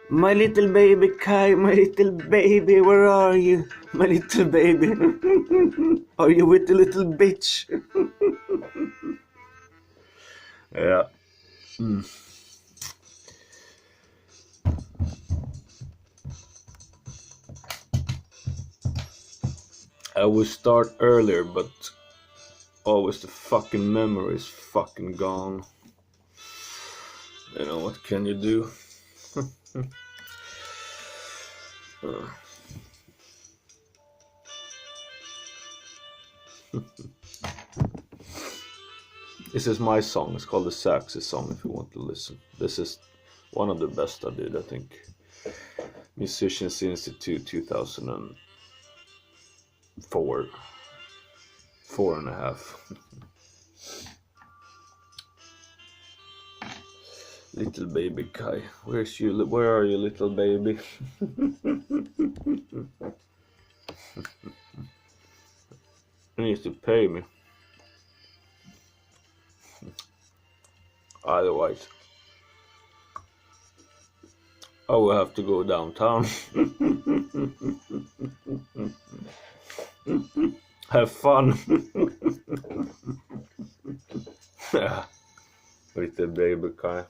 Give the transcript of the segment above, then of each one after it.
My little baby Kai, my little baby, where are you? My little baby, are you with the little bitch? Yeah. I would start earlier, but always the fucking memory is fucking gone. You know, what can you do? Uh, This is my song. It's called the Saxy song if you want to listen. This is one of the best I did, I think. Musicians Institute 2004. 4.5. Little baby Kai. Where are you, little baby? You need to pay me. Otherwise, I will have to go downtown. Have fun. Little baby Kai.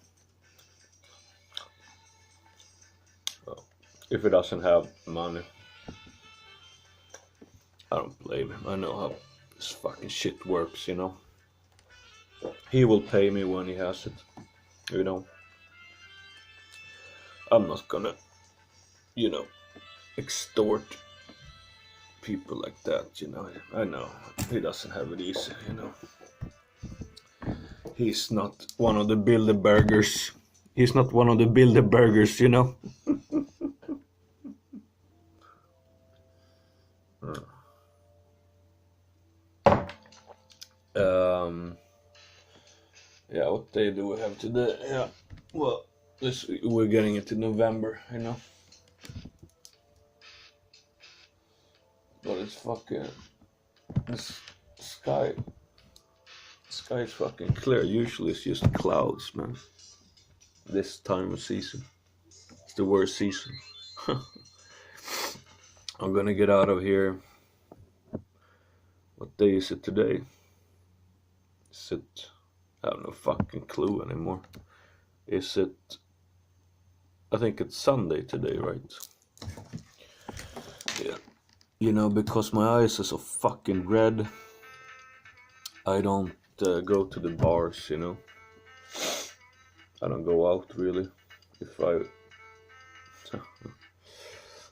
Well, if he doesn't have money, I don't blame him. I know how this fucking shit works, you know. He will pay me when he has it, you know. I'm not gonna, you know, extort people like that, you know. I know he doesn't have it easy, you know. He's not one of the Bilderbergers. He's not one of the Bilderbergers, you know. Yeah, what day do we have today? Yeah, well, we're getting into November, you know. But it's fucking, this sky is fucking clear. Usually it's just clouds, man. This time of season, it's the worst season. I'm gonna get out of here. What day is it today? Is it? I have no fucking clue anymore. Is it? I think it's Sunday today, right? Yeah. You know, because my eyes are so fucking red, I don't go to the bars, you know. I don't go out really. If I,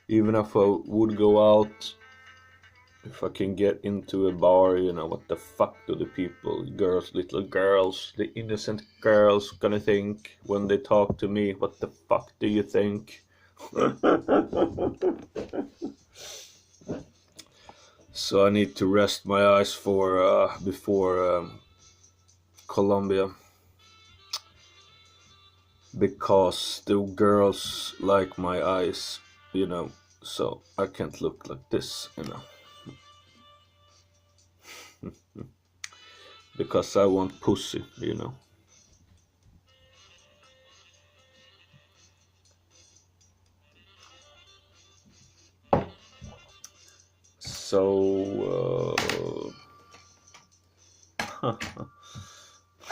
even if I would go out, if I can get into a bar, you know, what the fuck do the people, girls, little girls, the innocent girls gonna think when they talk to me? What the fuck do you think? So I need to rest my eyes for before Colombia, because the girls like my eyes, you know, so I can't look like this, you know. Because I want pussy, you know. So,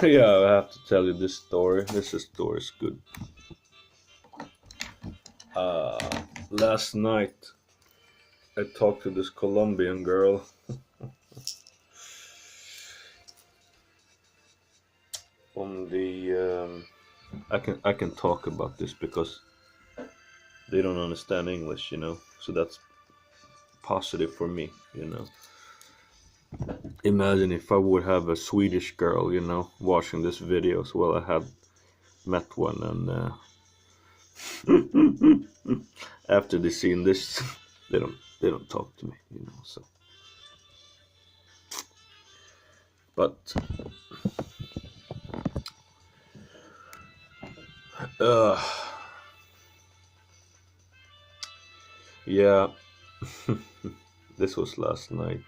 yeah, I have to tell you this story. This story is good. Last night, I talked to this Colombian girl. On the, I can talk about this because they don't understand English, you know. So that's positive for me, you know. Imagine if I would have a Swedish girl, you know, watching this video. So, well, I had met one, and after they seen this, they don't talk to me, you know. So, but uh, yeah, this was last night.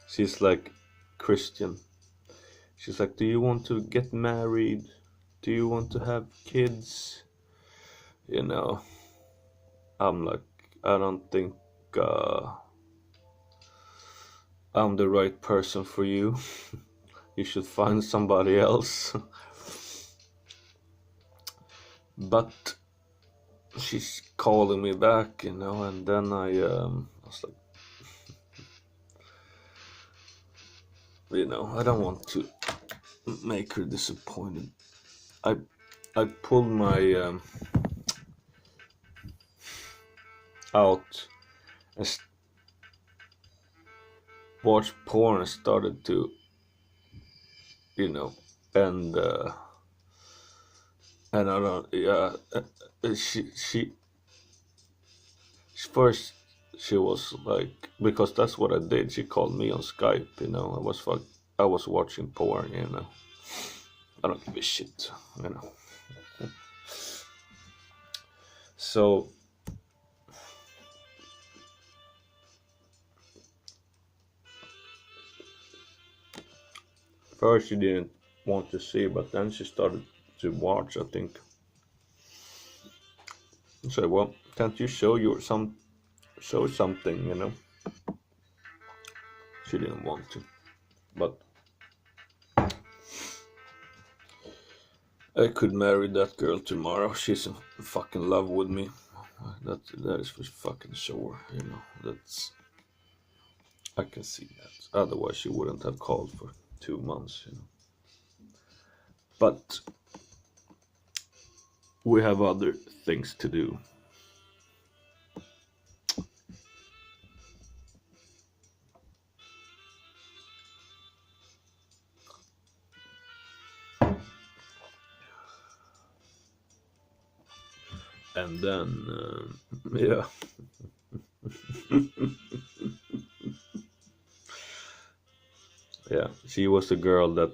She's like Christian. She's like, "Do you want to get married?" do you want to have kids? You know, I'm like, I don't think uh, I'm the right person for you. You should find somebody else. But she's calling me back, and then I was like, I don't want to make her disappointed. I I pulled my out and watched porn and started to, you know, and and I don't, yeah, she first she was like, because that's what I did. She called me on Skype, I was watching porn. I don't give a shit, you know. So first she didn't want to see, but then she started to watch. I think. So well, can't you show something? She didn't want to, but I could marry that girl tomorrow. She's in fucking love with me. That is for fucking sure. That's I can see that. Otherwise, she wouldn't have called for 2 months. But we have other things to do. And then, yeah. Yeah, she was the girl that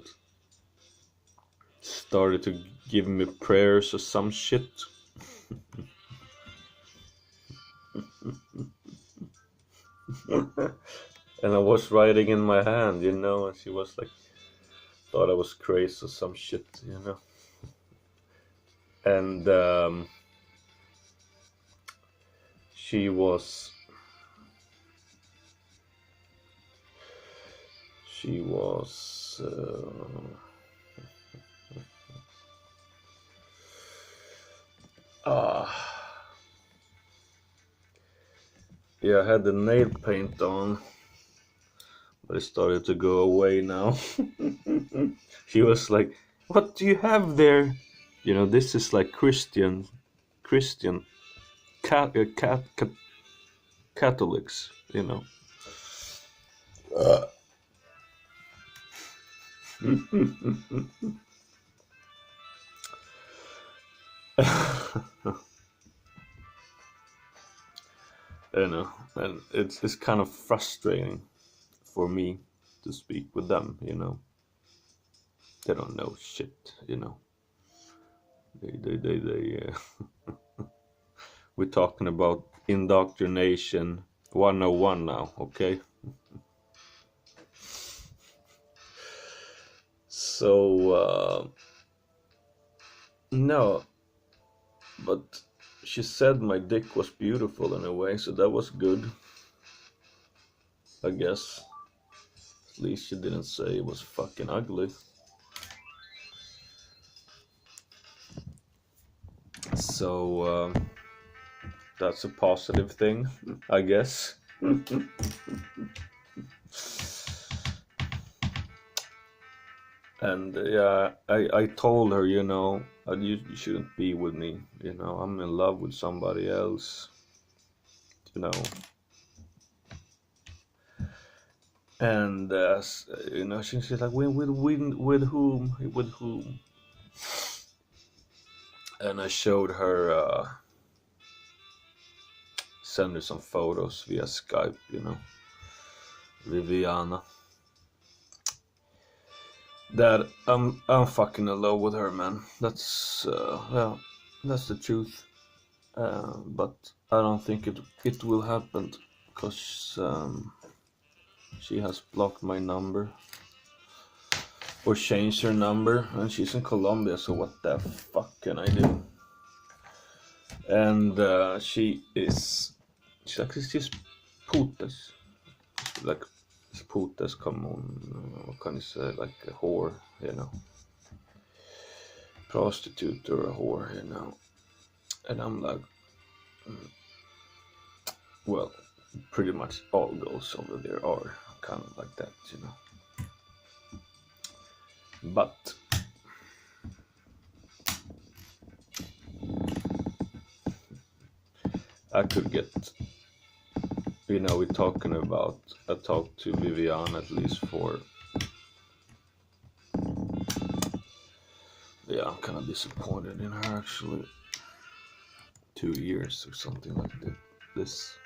started to give me prayers or some shit. And I was writing in my hand, and she was like, thought I was crazy or some shit. And she was yeah, I had the nail paint on, but it started to go away now. She was like, what do you have there? This is like Christian Catholics. And it's kind of frustrating for me to speak with them. They don't know shit. They we're talking about indoctrination 101 now, okay? So no, but she said my dick was beautiful in a way, so that was good, I guess. At least she didn't say it was fucking ugly. So that's a positive thing, I guess. And yeah, I told her, you shouldn't be with me. I'm in love with somebody else. And she's like, with whom? With whom? And I showed her, send her some photos via Skype. Viviana. That I'm fucking in love with her, man. That's that's the truth. But I don't think it will happen because she has blocked my number. or change her number, and she's in Colombia, so what the fuck can I do? And she's putes, like putes, come on, what can you say, like a whore, you know, prostitute or a whore, you know. And I'm like, well, pretty much all girls over there are kind of like that, you know. But I could get, you know, we're talking about, I talked to Vivian at least for, yeah, I'm kind of disappointed in her actually. 2 years or something like that. This.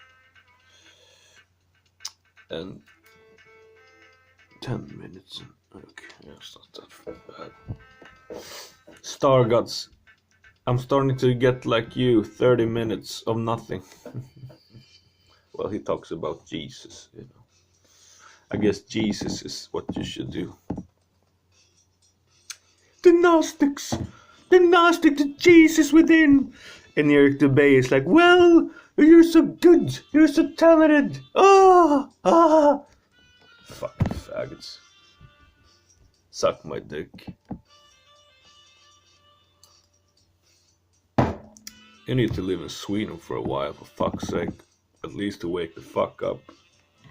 And 10 minutes. Okay, yeah, it's not that bad. Stargods. I'm starting to get like you, 30 minutes of nothing. Well, he talks about Jesus, you know. I guess Jesus is what you should do. The Gnostics, the Jesus within. And Eric Dubay is like, well, you're so good, you're so talented. Fucking faggots. Suck my dick. You need to live in Sweden for a while, for fuck's sake. At least to wake the fuck up.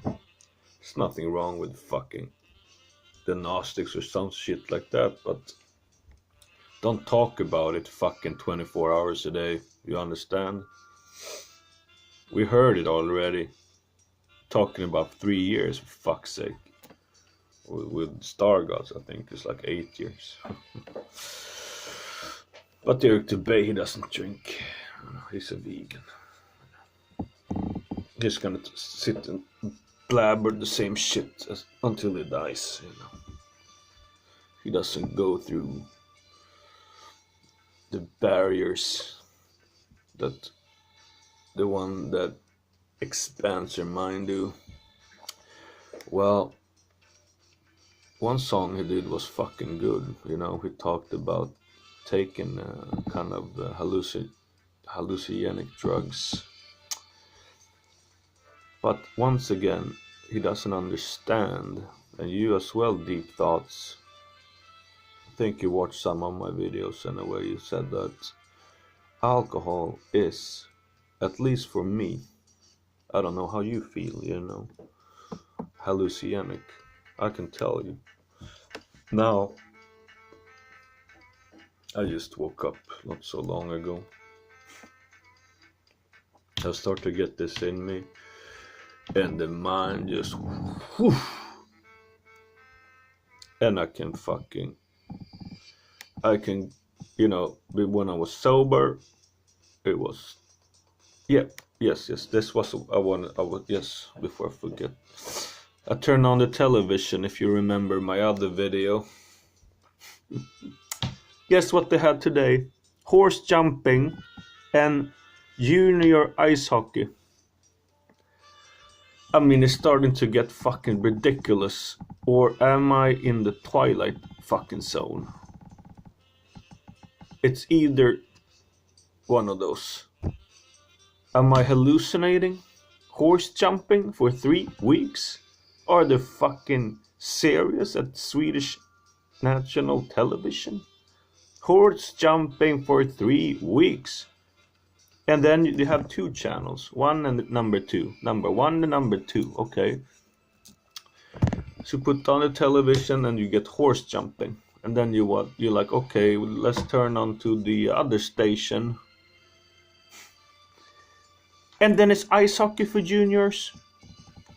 There's nothing wrong with fucking the Gnostics or some shit like that, but don't talk about it fucking 24 hours a day. You understand? We heard it already. Talking about 3 years, for fuck's sake. With Stargods, I think it's like 8 years. But Eric Dubay, he doesn't drink. He's a vegan. He's gonna sit and blabber the same shit until he dies, you know. He doesn't go through the barriers that the one that expands your mind do. Well, one song he did was fucking good, you know. He talked about taking kind of hallucinogenic drugs, but once again he doesn't understand. And you as well, Deep Thoughts, I think you watched some of my videos anyway, you said that alcohol is, at least for me, I don't know how you feel, you know, hallucinogenic. I can tell you. Now, I just woke up not so long ago. I start to get this in me, and the mind just, whew, and I can, you know, when I was sober, it was, yes, this was, yes, before I forget. I turned on the television, if you remember my other video. Guess what they had today? Horse jumping and junior ice hockey. I mean, it's starting to get fucking ridiculous. Or am I in the Twilight fucking zone? It's either one of those. Am I hallucinating? Horse jumping for 3 weeks? Are they fucking serious at Swedish national television? Horse jumping for 3 weeks. And then you have 2 channels, one and number 2. Number 1 and number 2, okay. So you put on the television and you get horse jumping. And then you're like, okay, let's turn on to the other station. And then it's ice hockey for juniors.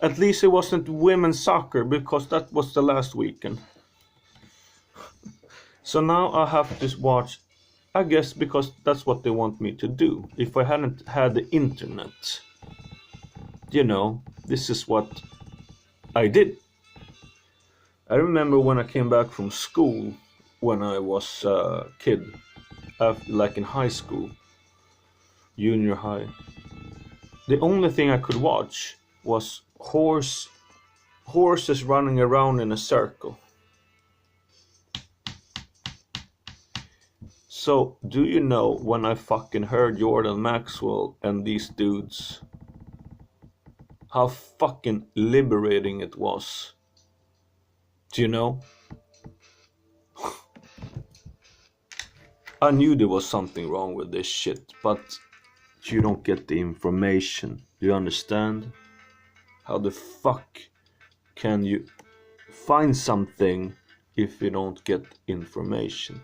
At least it wasn't women's soccer, because that was the last weekend. So now I have to watch, I guess because that's what they want me to do. If I hadn't had the internet, you know, this is what I did. I remember when I came back from school, when I was a kid, like in high school, junior high. The only thing I could watch was horses running around in a circle. So, do you know when I fucking heard Jordan Maxwell and these dudes, how fucking liberating it was? Do you know? I knew there was something wrong with this shit, but you don't get the information. Do you understand? How the fuck can you find something if you don't get information?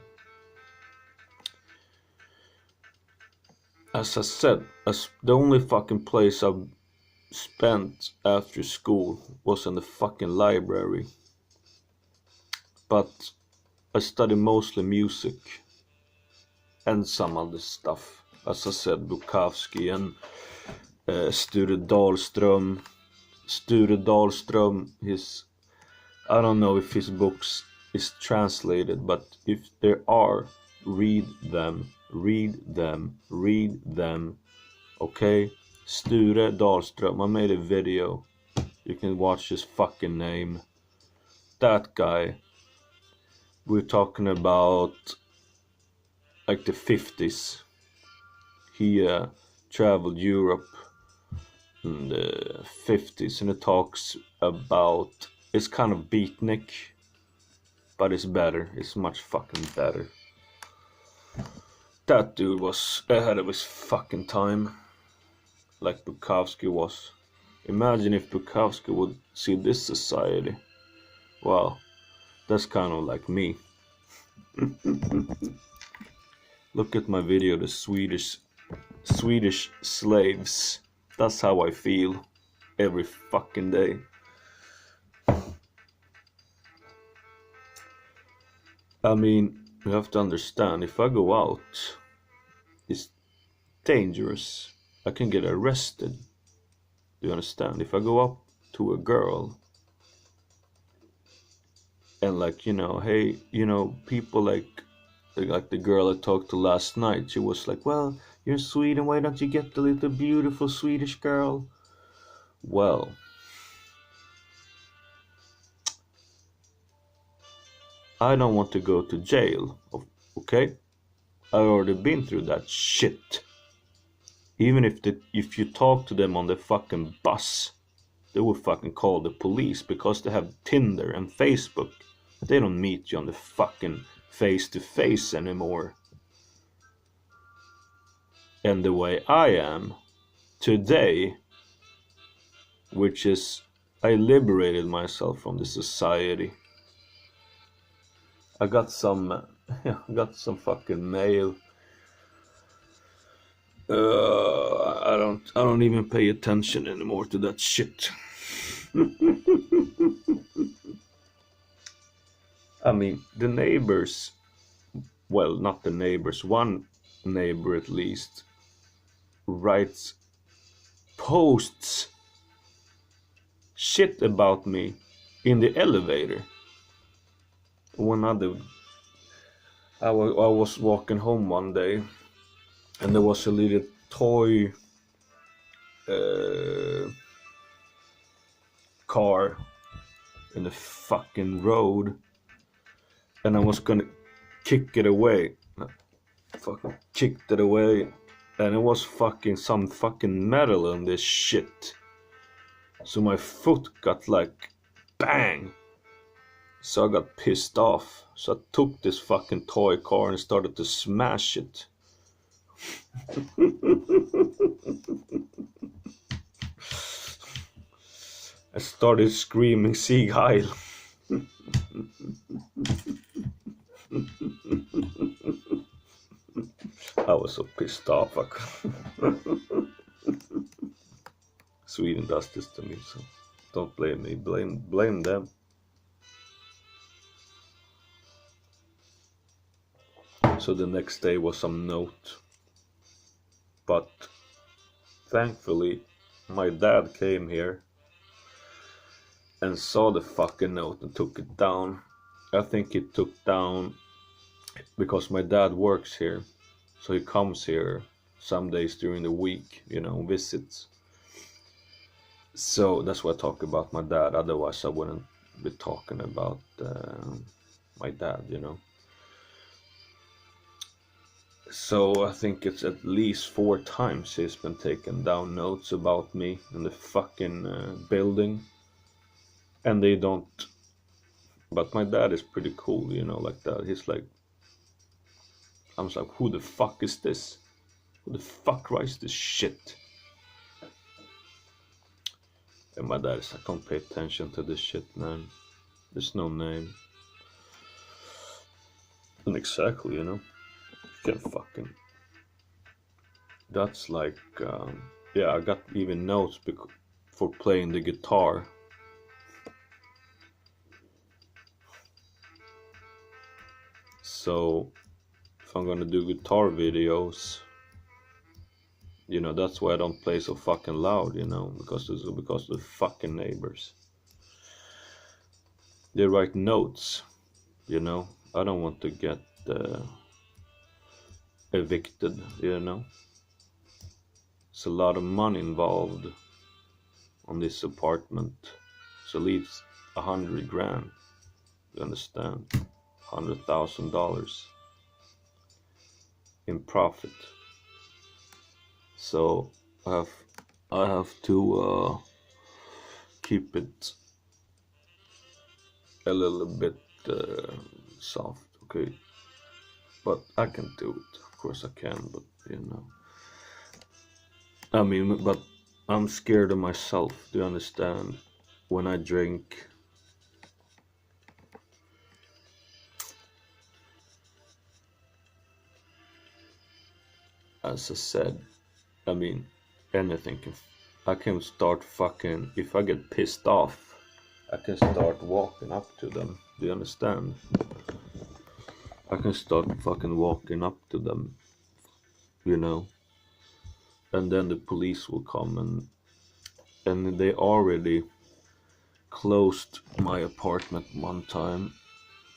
As I said, the only fucking place I've spent after school was in the fucking library. But I study mostly music and some other stuff. As I said, Bukowski and Sture Dahlström. Sture Dahlström, I don't know if his books is translated, but if there are, read them, okay? Sture Dahlström, I made a video, you can watch his fucking name. That guy, we're talking about like the 50s. He traveled Europe in the 50s, and it talks about, it's kind of beatnik, but it's better, it's much fucking better. That dude was ahead of his fucking time, like Bukowski was. Imagine if Bukowski would see this society. Wow, that's kind of like me. Look at my video, the Swedish slaves. That's how I feel every fucking day. I mean, you have to understand, if I go out, it's dangerous. I can get arrested. Do you understand? If I go up to a girl and, like, you know, hey, you know, people like the girl I talked to last night, she was like, well, you're in Sweden, why don't you get the little beautiful Swedish girl? Well, I don't want to go to jail, okay? I've already been through that shit. Even if you talk to them on the fucking bus, they will fucking call the police because they have Tinder and Facebook. They don't meet you on the fucking face-to-face anymore. And the way I am today, which is I liberated myself from the society. I got some fucking mail. I don't even pay attention anymore to that shit. I mean, the neighbors, well, not the neighbors, one neighbor at least writes posts shit about me in the elevator. One other, I was walking home one day, and there was a little toy car in the fucking road, and I was gonna kick it away. I fucking kicked it away, and it was fucking some fucking metal in this shit. So my foot got like bang. So I got pissed off. So I took this fucking toy car and started to smash it. I started screaming Sieg Heil. I was so pissed off. Sweden does this to me, so don't blame me. Blame them. So the next day was some note. But thankfully, my dad came here and saw the fucking note and took it down. I think he took down because my dad works here. So he comes here some days during the week, you know, visits. So that's why I talk about my dad. Otherwise, I wouldn't be talking about my dad, you know. So I think it's at least 4 times he's been taking down notes about me in the fucking building, and they don't. But my dad is pretty cool, like that. He's like, I'm just like, who the fuck is this? Who the fuck writes this shit? And my dad is like, don't pay attention to this shit, man. There's no name. And exactly, you can fucking. That's like, yeah, I got even notes for playing the guitar. So if I'm gonna do guitar videos, that's why I don't play so fucking loud, because of the fucking neighbors. They write notes, I don't want to get evicted, It's a lot of money involved on this apartment. So at least 100 grand, you understand? $100,000 in profit. So I have to keep it a little bit soft, okay? But I can do it, of course I can, but I mean, but I'm scared of myself, do you understand? When I drink, as I said, I mean, anything I can start fucking, if I get pissed off, I can start walking up to them, do you understand? I can start fucking walking up to them, and then the police will come, and they already closed my apartment one time.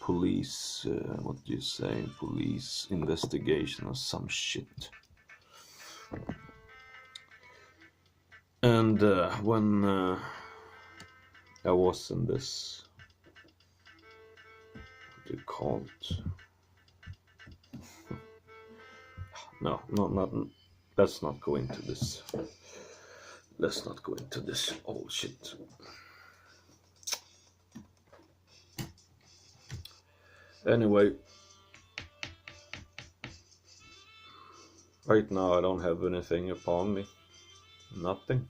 Police, what do you say? Police investigation or some shit. And when I was in this, what do you call it? No, not. Let's not go into this. Let's not go into this old shit. Anyway, right now I don't have anything upon me. Nothing.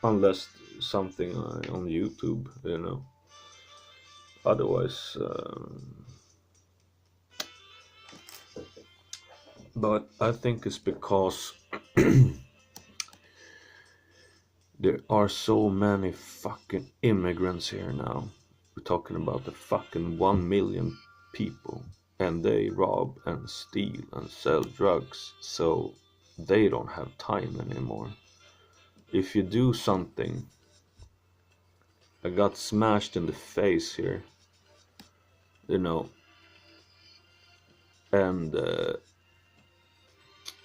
Unless something on YouTube, Otherwise, but I think it's because there are so many fucking immigrants here now. We're talking about the fucking 1 million people, and they rob and steal and sell drugs, so they don't have time anymore. If you do something, I got smashed in the face here, and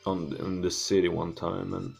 in the city one time, and